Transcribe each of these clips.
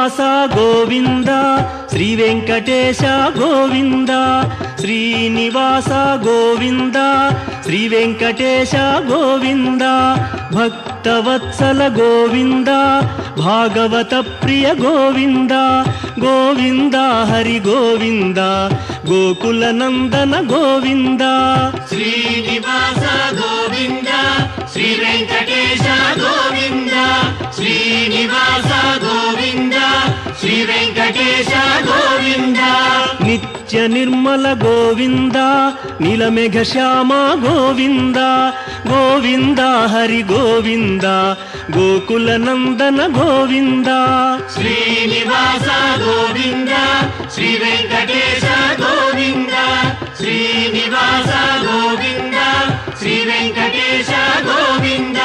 శ్రీనివాస గోవింద శ్రీ వెంకటేశ గోవింద శ్రీనివాస గోవింద శ్రీ వెంకటేశ గోవింద భక్తవత్సల గోవింద భాగవత ప్రియ గోవింద గోవింద హరి గోవింద గోకుల నందన గోవింద శ్రీనివాస గోవింద శ్రీ వెంకటేశ గోవింద శ్రీనివాస గోవింద శ్రీ వెంకటేశ గోవింద నిత్య నిర్మల గోవింద నీలమేఘ శ్యామ గోవింద గోవింద హరి గోవింద గోకుల నందన గోవింద శ్రీనివాస గోవింద శ్రీ వెంకటేశ గోవింద శ్రీనివాస గోవింద శ్రీ వెంకటేశ గోవింద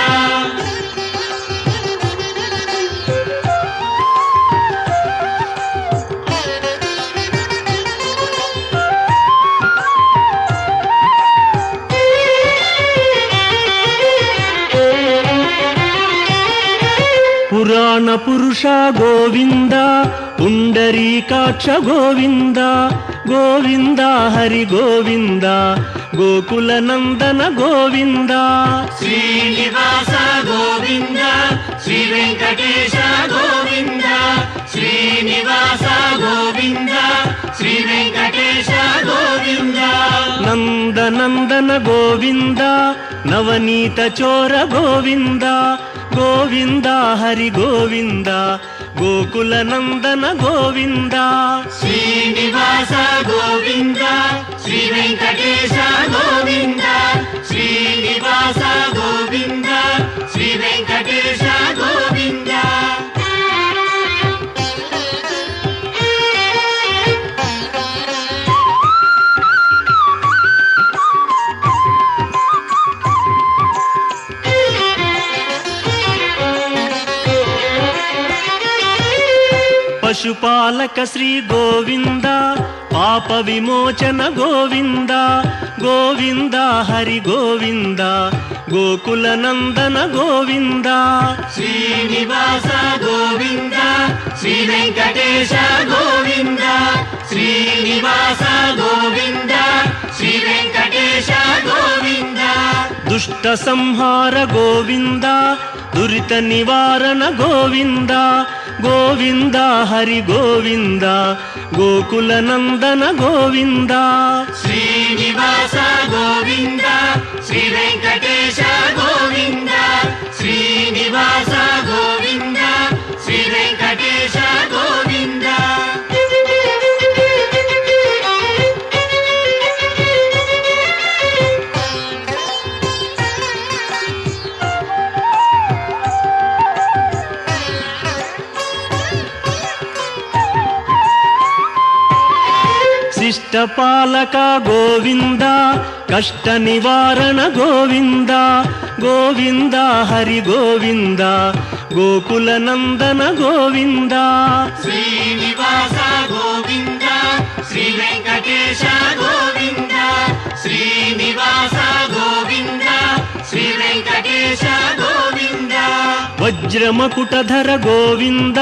పురాణ పురుష గోవింద పుండరీకాక్ష గోవింద గోవింద హరి గోవింద గోకుల నందన గోవింద శ్రీనివాస గోవింద శ్రీ వెంకటేశ గోవింద శ్రీనివాస గోవింద శ్రీ వెంకటేశ గోవింద నందనందన గోవింద నవనీత చోర గోవింద గోవింద హరి గోవింద గోకుల నందన గోవింద శ్రీనివాస గోవింద శ్రీ వెంకటేశ గోవింద శ్రీనివాస గోవింద శ్రీ వెంకటేశ గోవింద పశుపాలక శ్రీ గోవింద పాప విమోచన గోవింద గోవింద హరి గోవింద గోకుల నందన గోవింద శ్రీనివాస గోవింద శ్రీ వెంకటేశ గోవింద శ్రీనివాస గోవింద శ్రీ వెంకటేశ గోవింద దుష్ట సంహార గోవింద దురిత నివారణ గోవింద గోవింద హరి గోవింద గోకుల నందన గోవింద శ్రీనివాస గోవింద శ్రీ వెంకటేశ గోవింద శ్రీనివాస గోవింద శ్రీ వెంకటేశ గోవింద శిష్టపాలక గోవింద కష్ట నివారణ గోవింద గోవింద హరి గోవింద గోకుల నందన గోవింద శ్రీనివాస గోవింద శ్రీ వెంకటేశ గోవింద శ్రీనివాస గోవింద శ్రీ వెంకటేశ గోవింద వజ్రమకుటధర గోవింద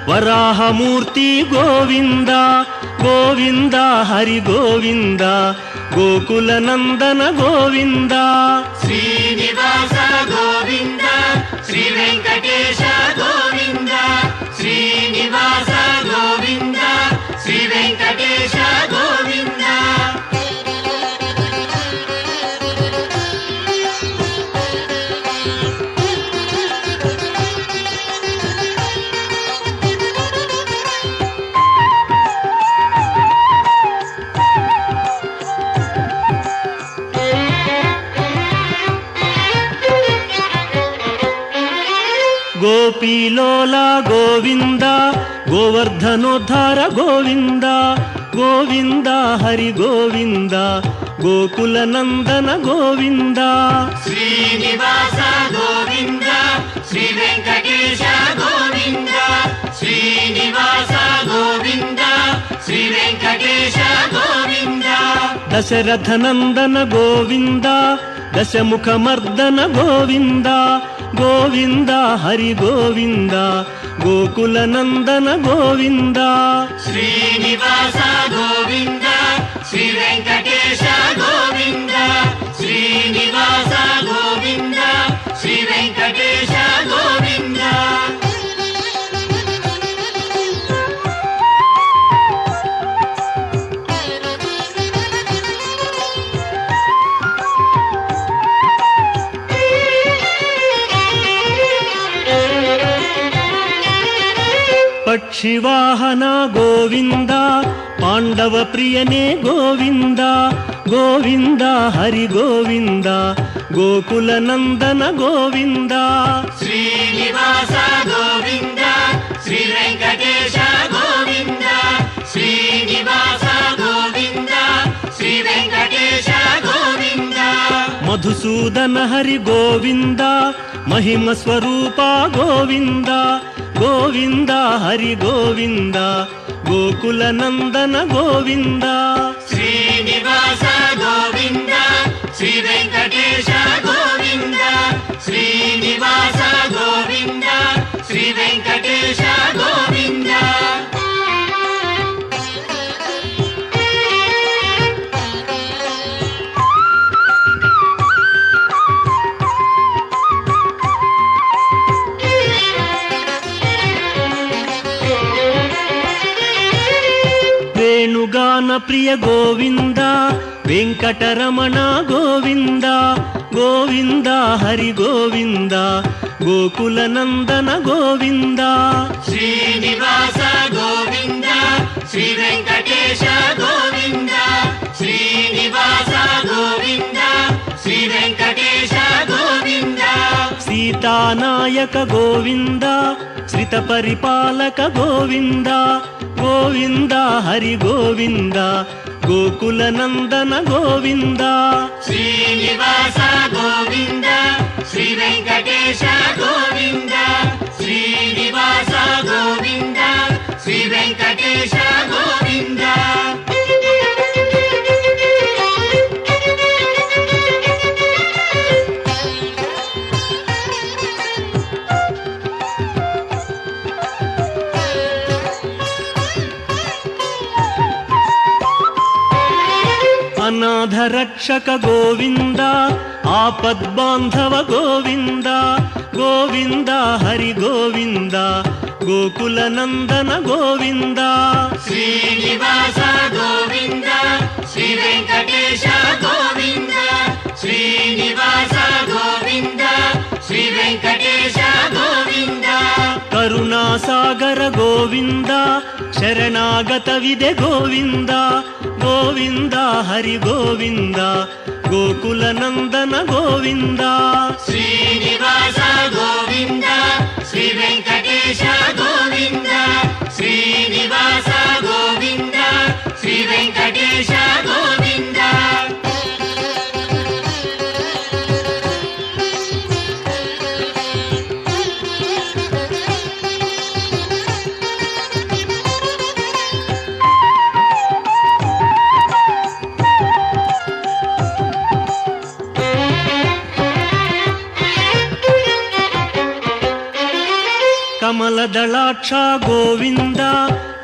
వరాహమూర్తి గోవింద గోవింద హరి గోవింద గోకుల నందన గోవింద శ్రీనివాస గోవింద శ్రీ వెంకటేశ గోవింద శ్రీనివాస గోవింద శ్రీ వెంకటేశ గోవింద గోపీలోల గోవింద గోవర్ధనోద్ధార గోవింద గోవింద హరి గోవింద గోకుల నందన గోవింద శ్రీనివాస గోవింద శ్రీ వెంకటేశ గోవింద శ్రీనివాస గోవింద శ్రీ వెంకటేశ గోవింద దశరథ నందన గోవింద దశముఖమర్దన గోవింద గోవింద హరి గోవింద గోకుల నందన గోవింద శ్రీనివాస గోవింద శ్రీ వెంకటేశ గోవింద శ్రీనివాస గోవింద శ్రీ వెంకటేశ గోవింద పక్షివాహన గోవింద పాండవ ప్రియనే గోవింద గోవింద హరి గోవింద గోకుల నందన గోవింద శ్రీనివాస గోవింద శ్రీ వెంకటేశ గోవింద శ్రీనివాస గోవింద శ్రీ వెంకటేశ గోవింద మధుసూదన హరి గోవింద మహిమ స్వరూప గోవింద గోవింద హరి గోవింద గోకుల నందన గోవింద శ్రీనివాస గోవింద శ్రీ వెంకటేశ గోవింద శ్రీనివాస గోవింద శ్రీ వెంకటేశ గోవింద వేణుగాన ప్రియ గోవింద వెంకటరమణ గోవింద గోవింద హరి గోవింద గోకుల నందన గోవింద శ్రీనివాస గోవింద శ్రీ వెంకటేశ గోవింద శ్రీనివాస గోవింద శ్రీ వెంకటేశ గోవింద సీతానాయక గోవింద శ్రిత పరిపాలక గోవింద గోవింద హరి గోవింద గోకుల నందన గోవింద శ్రీనివాస గోవింద శ్రీ వెంకటేశ గోవింద శ్రీనివాస గోవింద శ్రీ వెంకటేశ గోవింద అనాథ రక్షక గోవింద ఆపద్బాంధవ గోవింద గోవింద హరి గోవింద గోకుల నందన గోవింద శ్రీనివాస గోవింద శ్రీ వెంకటేశ గోవింద శ్రీనివాస గోవింద శ్రీ వెంకటేశ గోవింద కరుణాసాగర గోవింద శరణాగత విదే గోవింద గోవింద హరి గోవింద గోకుల నందన గోవింద శ్రీనివాస గోవింద శ్రీ వెంకటేశ గోవింద శ్రీనివాస గోవింద శ్రీ వెంకటేశ గోవింద ಕಮಲದಳಾಕ್ಷ ಗೋವಿಂದ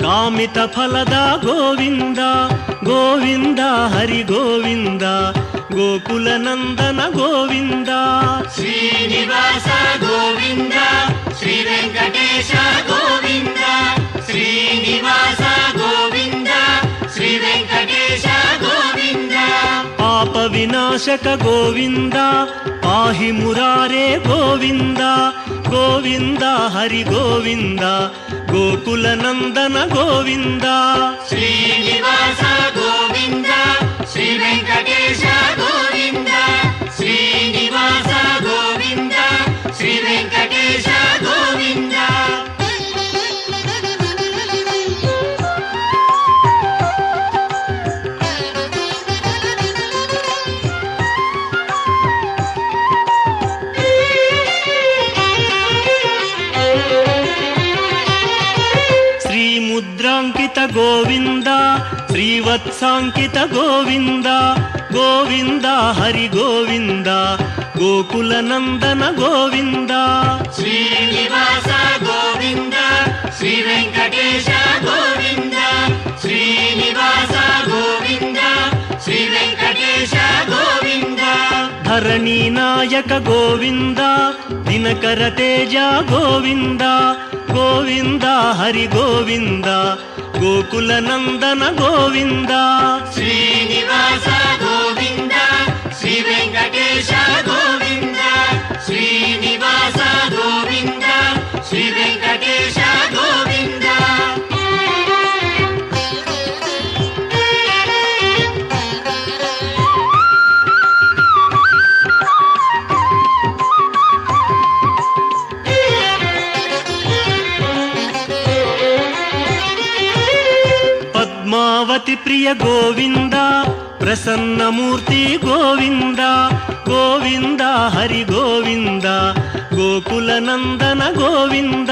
ಕಾಮಿತ ಫಲದ ಗೋವಿಂದ ಗೋವಿಂದ ಹರಿ ಗೋವಿಂದ ಗೋಕುಲ ನಂದನ ಗೋವಿಂದ ಶ್ರೀನಿವಾಸ ಗೋವಿಂದ ಶ್ರೀ ವೆಂಕಟೇಶ ಗೋವಿಂದ ಶ್ರೀನಿವಾಸ ಗೋವಿಂದ ಶ್ರೀ ವೆಂಕಟೇಶ ಗೋವಿಂದ ಪಾಪ ವಿನಾಶಕ ಗೋವಿಂದ ಪಾಹಿ ಮುರಾರೇ ಗೋವಿಂದ ಗೋವಿಂದ ಹರಿ ಗೋವಿಂದ ಗೋಕುಲ ನಂದನ ಗೋವಿಂದ ಶ್ರೀನಿವಾಸ ಗೋವಿಂದ ಶ್ರೀ ವೆಂಕಟೇಶ ಗೋವಿಂದ ಶ್ರೀನಿವಾಸ ಗೋವಿಂದ ಶ್ರೀ ವೆಂಕಟೇಶ ಗೋವಿಂದ ಮುದ್ರಾಂಕಿತ ಗೋವಿಂದ ಶ್ರೀವತ್ಸಾಂಕಿತ ಗೋವಿಂದ ಗೋವಿಂದ ಹರಿ ಗೋವಿಂದ ಗೋಕುಲ ನಂದನ ಗೋವಿಂದ ಶ್ರೀನಿವಾಸ ಗೋವಿಂದ ಶ್ರೀ ವೆಂಕಟೇಶ ಗೋವಿಂದ ಶ್ರೀನಿವಾಸ ಗೋವಿಂದ ಶ್ರೀ ವೆಂಕಟೇಶ ಗೋವಿಂದ ಧರಣಿ ನಾಯಕ ಗೋವಿಂದ ದಿನಕರ ತೇಜ ಗೋವಿಂದ ಗೋವಿಂದ ಹರಿ ಗೋವಿಂದ ಗೋಕುಲ ನಂದನ ಗೋವಿಂದ ಶ್ರೀನಿವಾಸ ಗೋವಿಂದ ಶ್ರೀ ವೆಂಕಟೇಶ ಗೋವಿಂದ ಶ್ರೀನಿವಾಸ ಗೋವಿಂದ ಶ್ರೀ ವೆಂಕಟೇಶ ಗೋವಿಂದ ಪದ್ಮಾವತಿ ಪ್ರಿಯ ಗೋವಿಂದ ಪ್ರಸನ್ನ ಮೂರ್ತಿ ಗೋವಿಂದ ಗೋವಿಂದ ಹರಿ ಗೋವಿಂದ ಗೋಕುಲ ನಂದನ ಗೋವಿಂದ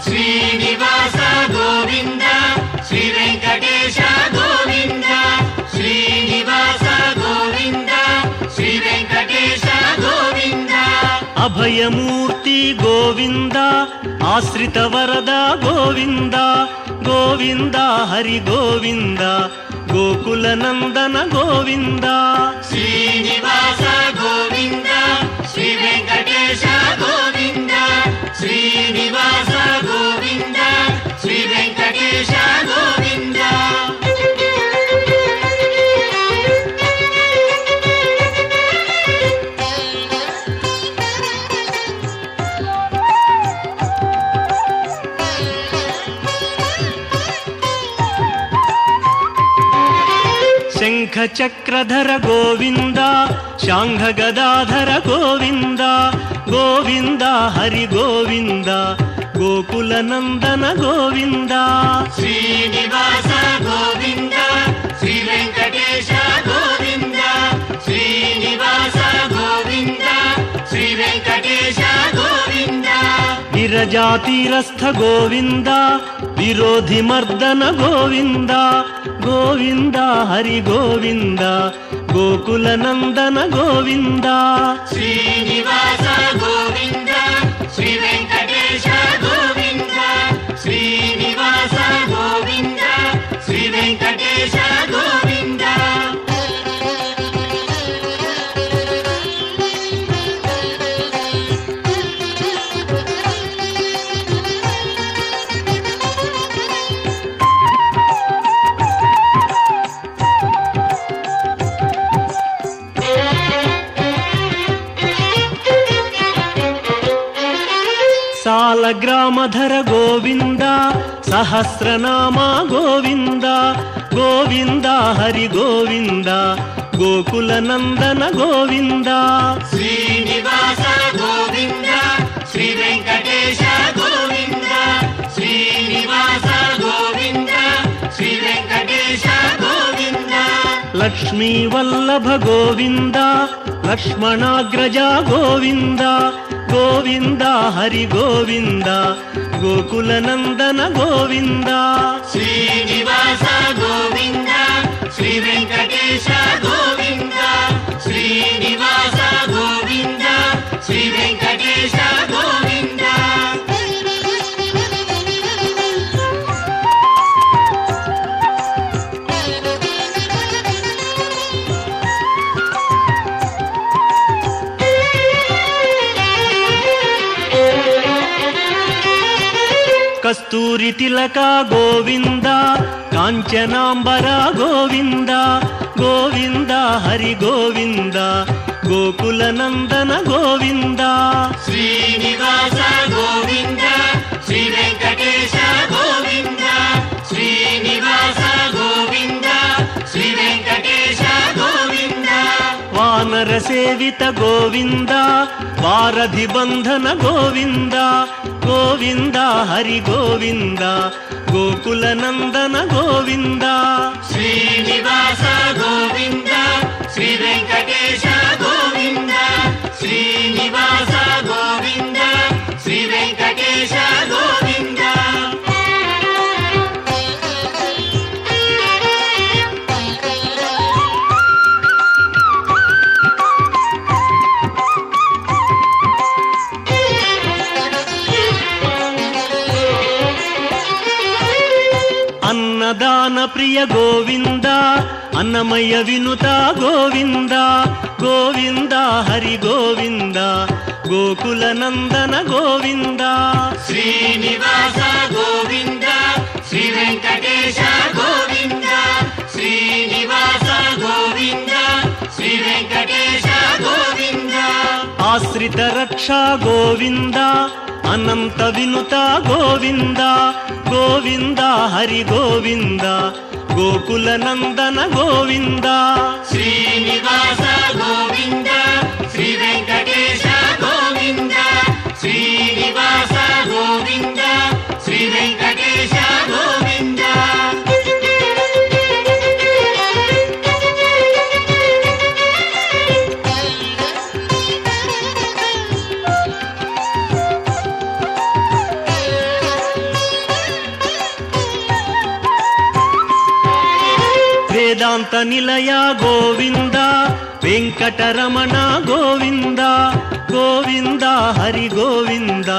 ಶ್ರೀನಿವಾಸ ಗೋವಿಂದ ಶ್ರೀ ವೆಂಕಟೇಶ ಗೋವಿಂದ ಶ್ರೀನಿವಾಸ ಗೋವಿಂದ ಶ್ರೀ ವೆಂಕಟೇಶ ಗೋವಿಂದ ಅಭಯಮೂರ್ತಿ ಗೋವಿಂದ ಆಶ್ರಿತ ವರದ ಗೋವಿಂದ ಗೋವಿಂದ ಹರಿ ಗೋವಿಂದ ಗೋಕುಲ ನಂದನ ಗೋವಿಂದ ಶ್ರೀನಿವಾಸ ಗೋವಿಂದ ಶ್ರೀ ವೆಂಕಟೇಶ ಗೋವಿಂದ ಶ್ರೀನಿವಾಸ ಗೋವಿಂದ ಶ್ರೀ ವೆಂಕಟೇಶ ಗೋವಿಂದ ಶಂಖ ಚಕ್ರಧರ ಗೋವಿಂದ ಶಾಂಘ ಗದಾಧರ ಗೋವಿಂದ ಗೋವಿಂದ ಹರಿ ಗೋವಿಂದ ಗೋಕುಲ ನಂದನ ಗೋವಿಂದ ಶ್ರೀನಿವಾಸ ಗೋವಿಂದ ಶ್ರೀ ವೆಂಕಟೇಶ ಗೋವಿಂದ ಶ್ರೀನಿವಾಸ ಗೋವಿಂದ ಶ್ರೀ ವೆಂಕಟೇಶ ಗೋವಿಂದ ವಿರಜಾತೀರಸ್ಥ ಗೋವಿಂದ ವಿರೋಧಿ ಮರ್ದನ ಗೋವಿಂದ ಗೋವಿಂದ ಹರಿ ಗೋವಿಂದ ಗೋಕುಲ ನಂದನ ಗೋವಿಂದ ಶ್ರೀನಿವಾಸ ಗೋವಿಂದ ಶ್ರೀ ವೆಂಕಟೇಶ ಗೋವಿಂದ ಶ್ರೀನಿವಾಸ ಗೋವಿಂದ ಶ್ರೀ ವೆಂಕಟೇಶ ಗೋವಿಂದ ಸಾಲಗ್ರಾಮಧರ ಗೋವಿಂದ ಸಹಸ್ರನಾಮ ಗೋವಿಂದ ಗೋವಿಂದ ಹರಿ ಗೋವಿಂದ ಗೋಕುಲ ನಂದನ ಗೋವಿಂದ ಶ್ರೀನಿವಾಸ ಗೋವಿಂದ ಶ್ರೀ ವೆಂಕಟೇಶ ಗೋವಿಂದ ಶ್ರೀನಿವಾಸ ಗೋವಿಂದ ಶ್ರೀ ವೆಂಕಟೇಶ ಗೋವಿಂದ ಲಕ್ಷ್ಮೀ ವಲ್ಲಭ ಗೋವಿಂದ ಲಕ್ಷ್ಮಣಾಗ್ರಜ ಗೋವಿಂದ ಗೋವಿಂದ ಹರಿ ಗೋವಿಂದ ಗೋಕುಲ ನಂದನ ಗೋವಿಂದ ಶ್ರೀನಿವಾಸ ಗೋವಿಂದ ಶ್ರೀ ವೆಂಕಟೇಶ ಗೋವಿಂದ ಶ್ರೀನಿವಾಸ ಗೋವಿಂದ ಶ್ರೀ ವೆಂಕಟೇಶ ಗೋವಿಂದ ಕಸ್ತೂರಿ ತಿಲಕ ಗೋವಿಂದ ಕಾಂಚನಾಂಬರ ಗೋವಿಂದ ಗೋವಿಂದ ಹರಿ ಗೋವಿಂದ ಗೋಕುಲ ನಂದನ ಗೋವಿಂದ ಶ್ರೀನಿವಾಸ ಗೋವಿಂದ ಶ್ರೀ ವೆಂಕಟೇಶ ಗೋವಿಂದ ಶ್ರೀನಿವಾಸ ಗೋವಿಂದ ಶ್ರೀ ವೆಂಕಟೇಶ ಗೋವಿಂದ ವಾನರ ಸೇವಿತ ಗೋವಿಂದ ವಾರಧಿ ಬಂಧನ ಗೋವಿಂದ ಗೋವಿಂದ ಹರಿ ಗೋವಿಂದ ಗೋಕುಲ ನಂದನ ಗೋವಿಂದ ಶ್ರೀನಿವಾಸ ಗೋವಿಂದ ಶ್ರೀ ವೆಂಕಟೇಶ ಗೋವಿಂದ ಶ್ರೀನಿವಾಸ ಗೋವಿಂದ ಶ್ರೀ ವೆಂಕಟೇಶ ಗೋವಿಂದ ప్రియ గోవింద అన్నమయ్య వినుత గోవింద గోవింద హరి గోవింద గోకుల నందన గోవింద శ్రీనివాస గోవింద శ్రీ వెంకటేశ గోవింద శ్రీనివాస గోవింద శ్రీ వెంకటేశ గోవింద ఆశ్రిత రక్షా గోవింద అనంత వినుత గోవింద గోవింద హరి గోవింద గోకుల నందన గోవింద శ్రీనివాస గోవింద శ్రీ వెంకటేశ గోవింద శ్రీనివాస గోవింద శ్రీ వెంకటేశ గోవింద వేదాంత నిలయ గోవింద వెంకటరమణ గోవింద గోవింద హరి గోవింద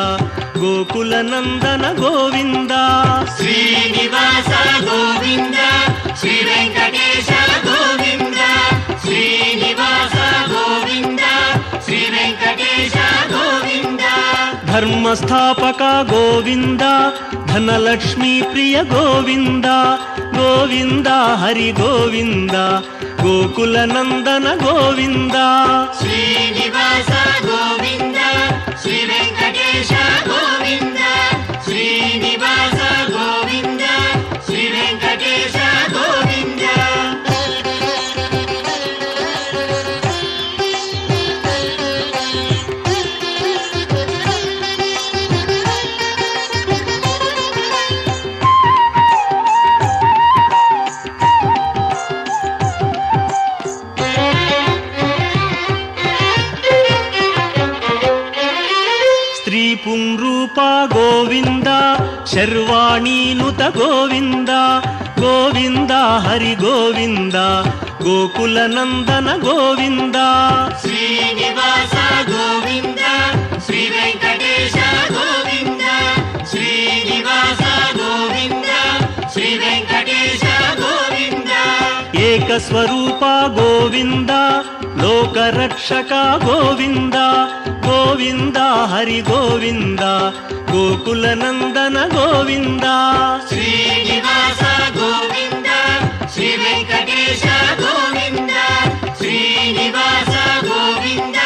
గోకుల నందన గోవింద శ్రీనివాస గోవింద శ్రీ వెంకటేశ గోవింద శ్రీనివాస గోవింద శ్రీ వెంకటేశ గోవింద ధర్మస్థాపక గోవింద ధనలక్ష్మీ ప్రియ గోవింద గోవింద హరి గోవింద గోకుల నందన గోవింద శ్రీనివాస గోవింద శ్రీ వెంకటేశ గోవింద శ్రీనివాస గోవింద శ్రీ వెంకటేశ గోవింద స్త్రీ పుంరూప గోవింద శర్వాణీనుత గోవింద గోవింద హరి గోవింద గోకుల నందన గోవింద శ్రీనివాస గోవింద శ్రీ వెంకటేశ గోవింద శ్రీనివాస గోవింద శ్రీ వెంకటేశ గోవింద ఏకస్వరూప గోవింద లోకరక్షక గోవింద గోవింద హరి గోవింద గోకుల నందన గోవింద శ్రీనివాస గోవింద శ్రీ వెంకటేశ గోవింద శ్రీనివాస గోవింద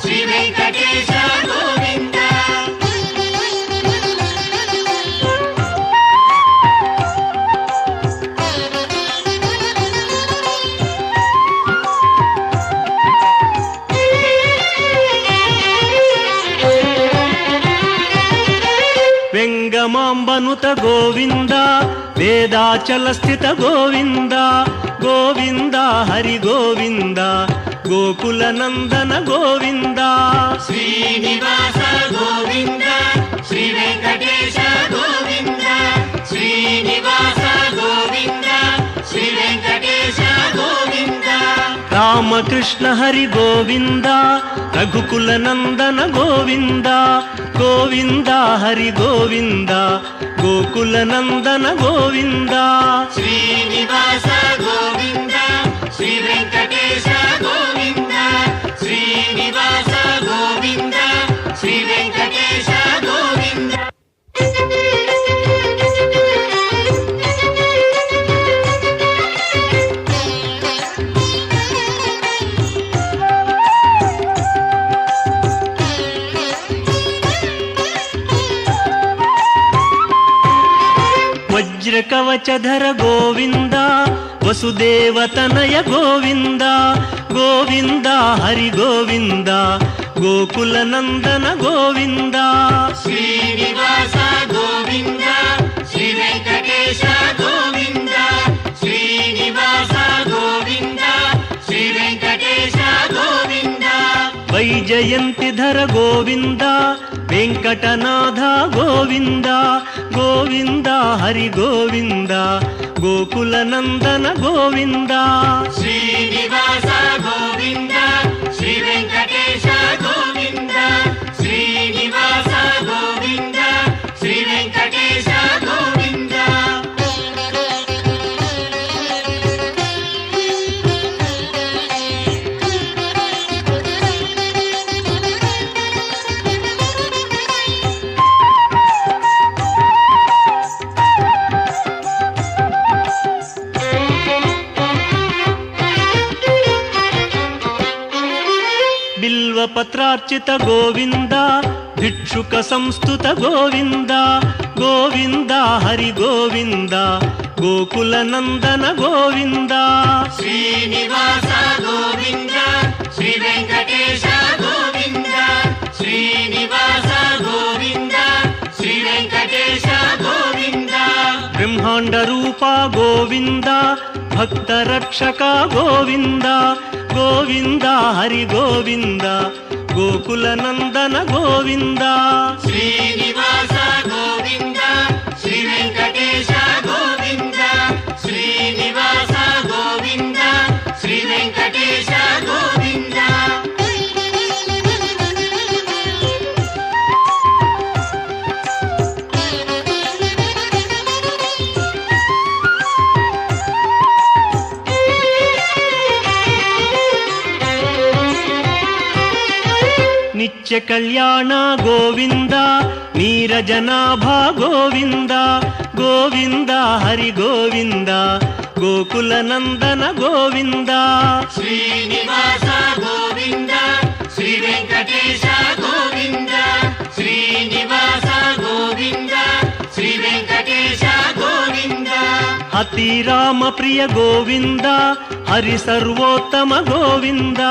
శ్రీ వెంకటేశ గోవింద వెంగమాంబనుత గోవింద వేదాచల స్థిత గోవింద గోవింద హరి గోవింద గోకుల నందన గోవింద శ్రీనివాస గోవింద శ్రీ వెంకటేశ గోవింద శ్రీనివాస గోవింద శ్రీ వెంకటేశ గోవింద రామకృష్ణ హరి గోవింద రఘుకుల నందన గోవింద గోవింద హరి గోవింద గోకుల నందన గోవింద శ్రీనివాస గోవింద శ్రీ వెంకటేశ గోవింద శ్రీనివాస గోవింద శ్రీ వెంకటేశ గోవింద వజ్రకవచధర గోవింద వసుదేవతనయ గోవింద గోవింద హరి గోవింద గోకుల నందన గోవింద శ్రీనివాస గోవింద శ్రీ వెంకటేశ గోవింద శ్రీనివాస గోవింద శ్రీ వెంకటేశ గోవింద వైజయంతిధర గోవింద వెంకటనాథ గోవింద గోవింద హరి గోవింద గోకుల నందన గోవింద శ్రీనివాస గోవింద శ్రీ వెంకటేశ గోవింద శ్రీనివాస గోవింద శ్రీ వెంకటేశ గోవింద బిల్వపత్రార్చిత గోవింద భిక్షుక సంస్థుత గోవింద గోవింద హరి గోవింద గోకుల నందన గోవింద శ్రీనివాస గోవింద శ్రీ వెంకటేశ గోవింద శ్రీనివాస గోవింద శ్రీ వెంకటేశ గోవింద బ్రహ్మాండ రూప గోవింద భక్త రక్షక గోవింద గోవింద హరి గోవింద గోకుల నందన గోవింద శ్రీనివాస గోవింద శ్రీ వెంకటేశ గోవింద శ్రీనివాస గోవింద శ్రీ వెంకటేశ గోవింద నిత్య కళ్యాణ గోవింద నీరజనాభ గోవింద గోవింద హరి గోవింద గోకుల నందన గోవింద శ్రీనివాస గోవింద శ్రీ వెంకటేశ గోవింద శ్రీనివాస గోవింద శ్రీ వెంకటేశ గోవింద అతి రామ ప్రియ గోవింద హరి సర్వోత్తమ గోవింద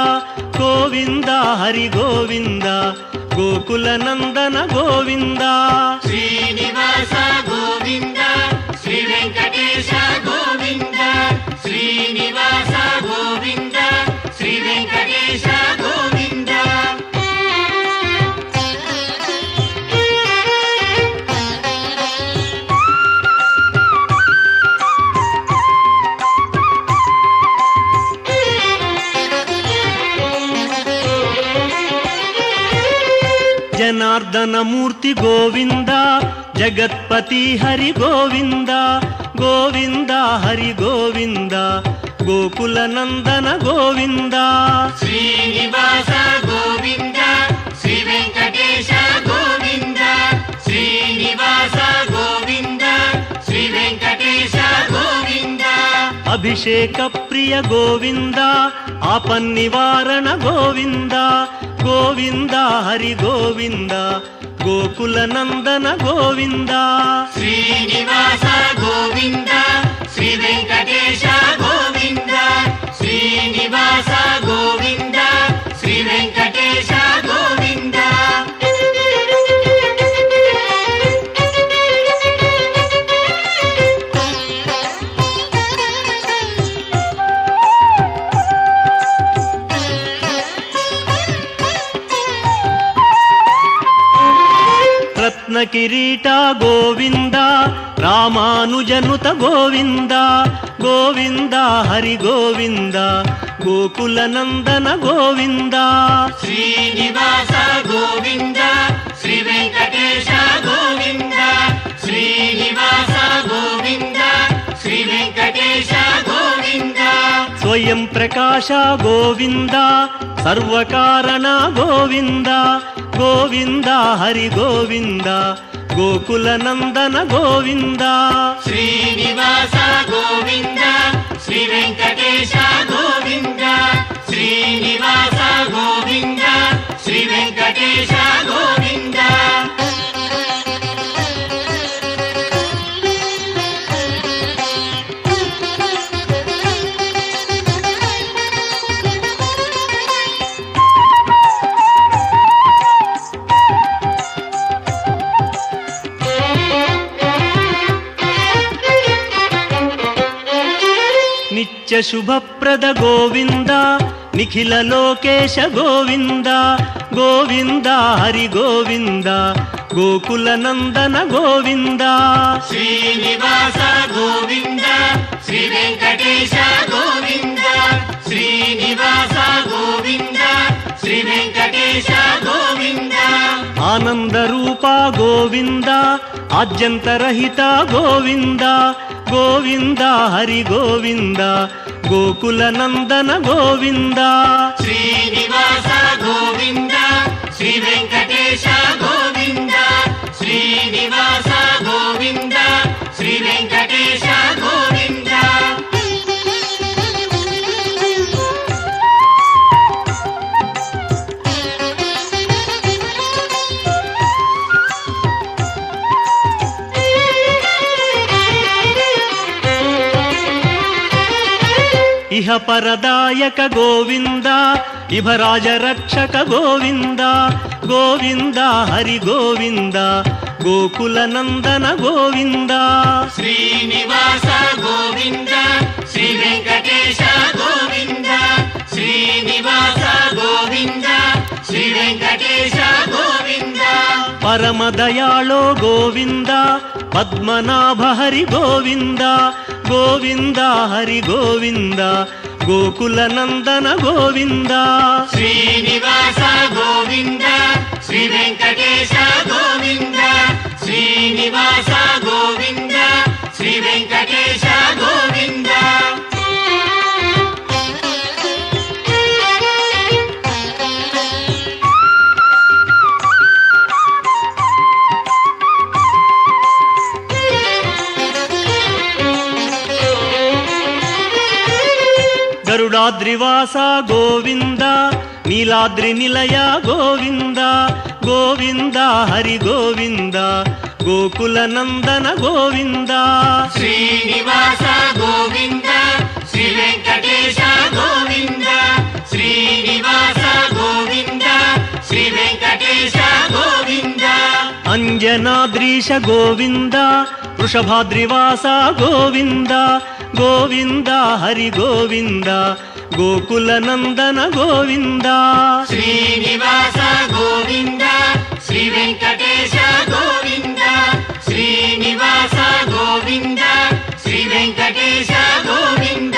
గోవింద హరి గోవింద గోకుల నందన గోవింద శ్రీనివాస గోవింద శ్రీ వెంకటేశ గోవింద శ్రీనివాస గోవింద శ్రీ వెంకటేశ గోవింద జనార్దన మూర్తి గోవింద జగత్పతి హరి గోవింద గోవింద హరి గోవింద గోకుల నందన గోవింద శ్రీనివాస గోవింద శ్రీ వెంకటేశ గోవింద శ్రీనివాస గోవింద శ్రీ వెంకటేశ గోవింద అభిషేక ప్రియ గోవింద ఆపన్నివారణ గోవింద గోవింద హరి గోవింద గోకుల నందన గోవింద శ్రీనివాస గోవింద శ్రీ వెంకటేశ గోవింద శ్రీనివాస గోవింద శ్రీ వెంకటేశ గోవింద రత్న కిరీట గోవింద రామానుజనుత గోవింద గోవింద హరి గోవింద గోకుల నందన గోవింద శ్రీనివాస గోవింద శ్రీ వెంకటేశ గోవింద శ్రీనివాస గోవింద శ్రీ వెంకటేశ గోవింద స్వయం ప్రకాశ గోవింద సర్వకారణ గోవింద గోవింద హరి గోవింద గోకుల నందన గోవింద శ్రీనివాస గోవింద శ్రీ వెంకటేశ గోవింద శ్రీనివాస గోవింద శ్రీ వెంకటేశ గోవింద నిత్య శుభప్రద గోవింద నిఖిల లోకేశ గోవింద గోవింద హరి గోవింద గోకుల నందన గోవింద శ్రీనివాస గోవింద శ్రీ వెంకటేశ గోవింద శ్రీనివాస గోవింద శ్రీ వెంకటేశ గోవింద ఆనంద రూప గోవింద ఆద్యంతరహిత గోవింద గోవింద హరి గోవింద గోకుల నందన గోవింద శ్రీనివాస గోవింద శ్రీ వెంకటేశ గోవింద శ్రీనివాస గోవింద శ్రీ వెంకటేశ గోవింద ఇహ పరదాయక గోవింద ఇభరాజ రక్షక గోవింద గోవింద హరి గోవింద గోకుల నందన గోవింద శ్రీనివాస గోవింద శ్రీ వెంకటేశ గోవింద శ్రీనివాస గోవింద శ్రీ వెంకటేశ గోవింద పరమదయాళో గోవింద పద్మనాభ హరి గోవింద గోవింద హరి గోవింద గోకుల నందన గోవింద శ్రీనివాస గోవింద శ్రీ వెంకటేశ గోవింద శ్రీనివాస గోవింద శ్రీ వెంకటేశ గోవింద గరుడాద్రివాస గోవింద నీలాద్రి నిలయ గోవింద గోవింద హరి గోవింద గోకుల నందన గోవింద శ్రీనివాస గోవింద శ్రీ వెంకటేశ గోవింద శ్రీనివాస గోవింద శ్రీ వెంకటేశ గోవింద అంజనాద్రీశ గోవింద వృషభాద్రివాస గోవింద గోవింద హరి గోవింద గోకుల నందన గోవింద శ్రీనివాస గోవింద శ్రీ వెంకటేశ గోవింద శ్రీనివాస గోవింద శ్రీ వెంకటేశ గోవింద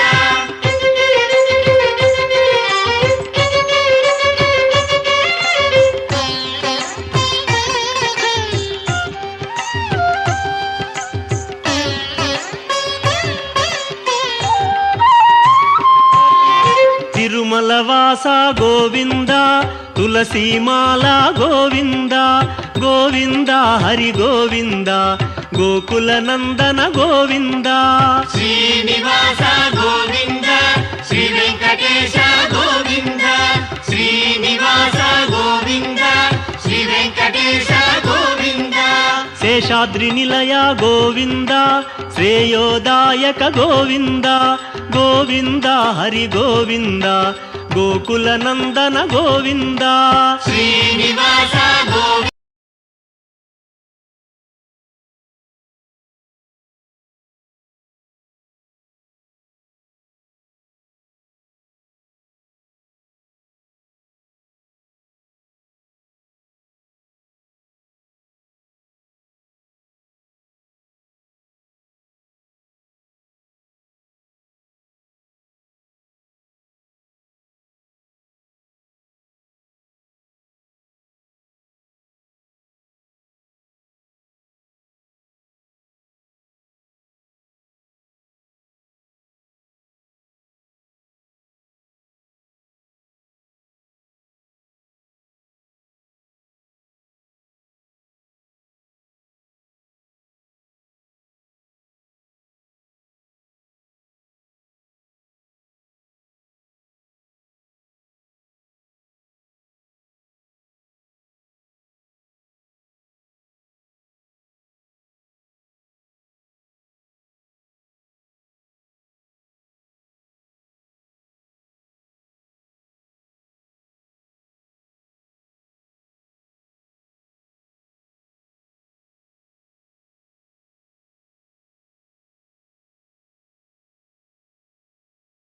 తిరుమలవాస గోవింద తులసీమాల గోవింద గోవింద హరి గోవింద గోకుల నందన గోవింద శ్రీనివాస గోవింద శ్రీ వెంకటేశ గోవింద శ్రీనివాస గోవింద శ్రీ వెంకటేశ గోవింద శేషాద్రి నిలయ గోవింద శ్రేయోదాయక గోవింద గోవింద హరి గోవింద గోకుల నందన గోవింద శ్రీనివాస గోవింద